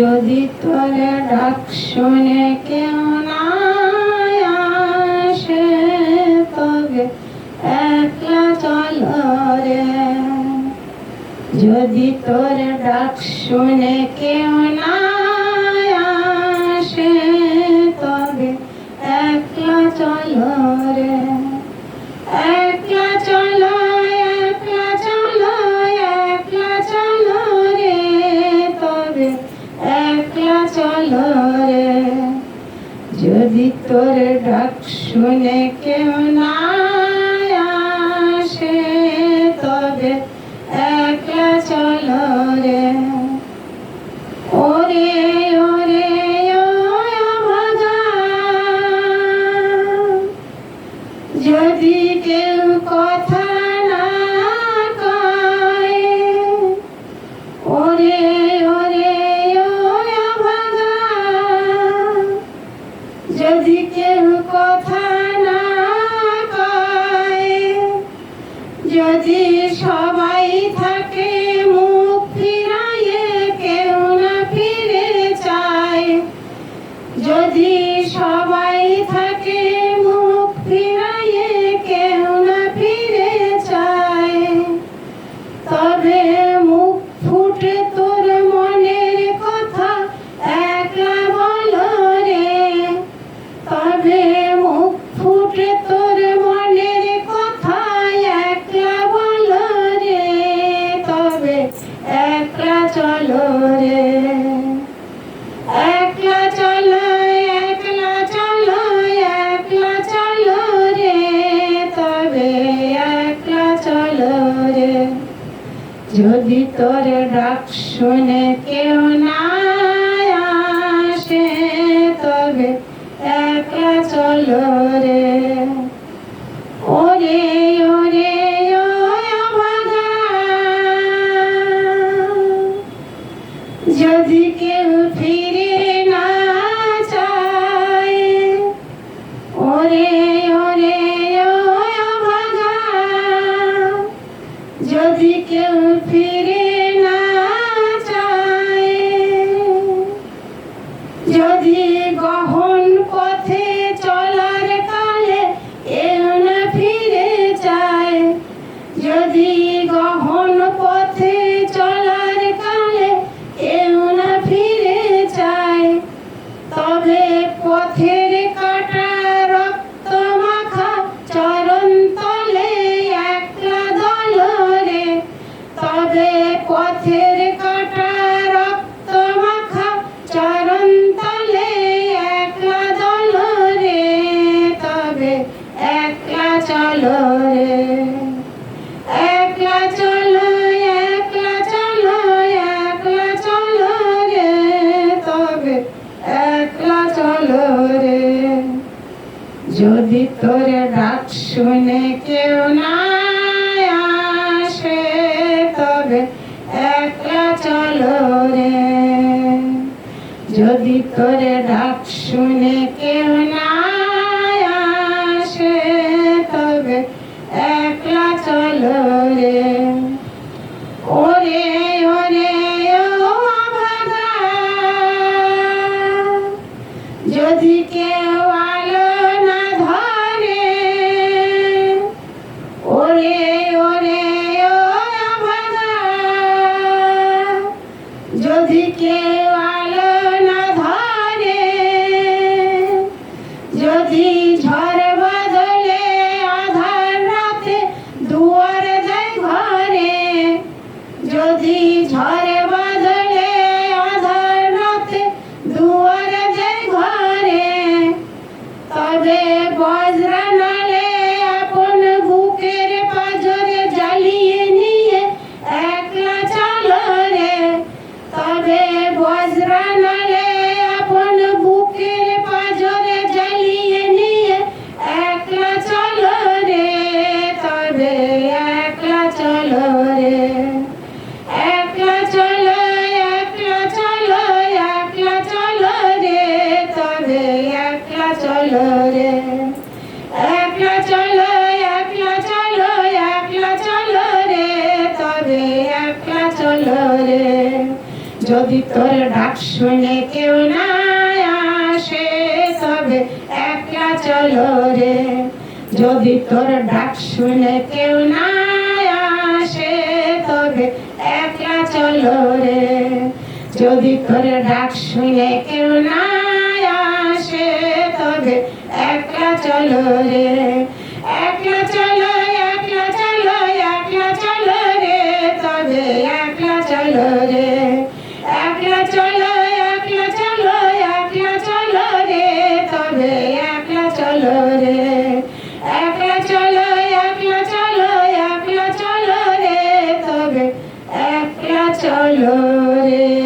যদি তোর ডাক শুনে কেউ না আসে তবে একলা চল রে। যদি তোর ডাক শুনে কেউ না আসে তবে একলা চল রে। একলা চলো, একলা চলো, একলা চলো রে, তবে একলা চলো রে। যদি তোর ডাক শুনে কেউ না আসে তবে একলা চলো রে। ওরে ওরে ও অভাগা, যদি কেউ কথা না কয়, ওরে ওরে ও অভাগা, যদি কেউ কথা না কয়, যদি সবাই থাকে মুখ ফিরাইয়ে কেউ না ফিরে চায়, যদি সবাই থাকে মুখ ফিরাইয়ে কেউ না ফিরে চায়, তবে মুখ ফুটে তোর মনের কথা একলা বলো রে। তবে মুখ ফুটে তোর মনের কথা একলা বলো রে, তবে একলা চলো রে। একলা চলো, একলা চলো, একলা চলো রে, তবে একলা চলো রে। যদি তোর ডাক শুনে কেউ না আসে তবে একলা চলো রে। ওরে ওরে ও অভাগা, যদি কেউ ফিরে না চায়, ওরে ওরে ও অভাগা, যদি কেউ ফিরে না চায়, যদি গহন পথে চলার কালে কেউ না ফিরে চায়, যদি গহন পথে চলার কালে কেউ না ফিরে চায়, তবে পথের কাটা রক্ত মাখা চরণ তলে একলা দল রে। তবে পথের কাটা রক্ত মাখা চরণ তলে একলা দল রে, তবে একলা চলো রে। একলা চলো, একলা চলো, একলা চলো রে, তবে একলা চলো রে। যদি তোর ডাক শুনে কেউ না আসে তবে একলা চলো রে। যদি তোর ডাক শুনে কেউ না আসে তবে একলা চলো রে। ওরে ওরে ও অভাগা, যদি কেউ আলো না ধরে, ওরে ওরে ও অভাগা, যদি কেউ আলো না ধরে, যদি ঝড় বদলে আধার রাতে দুয়ার দেয় ঘরে, যদি ঝড় বদলে আধার রাতে দুয়ার দেয় ঘরে, তবে বজ্র নালে আপন বুকের পাজরে জ্বালিয়ে নিয়ে একলা চলো রে। তবে বজ্র নালে আপন বুকের পাজরে জ্বালিয়ে নিয়ে একলা চলো রে, তবে একলা চলো রে। একলা চলো, একলা চলো, একলা চলো রে, তবে একলা চলো রে। একলা চলো, একলা চলো, একলা চলো রে, তবে একলা চলো রে। যদি তোর ডাক শুনে কেউ না আসে তবে একলা চলো রে। যদি তোর ডাক শুনে কেউ না আসে তবে একলা চলো রে। যদি তোর ডাক শুনে কেউ না আসে তবে একলা চলো রে। একলা চলো, একলা চলো, একলা চলো রে, তবে একলা চলো রে। একলা চলো, একলা চলো, একলা চলো রে, তবে একলা চলো রে। একলা চলো, একলা চলো, একলা চলো রে, তবে একলা চলো রে।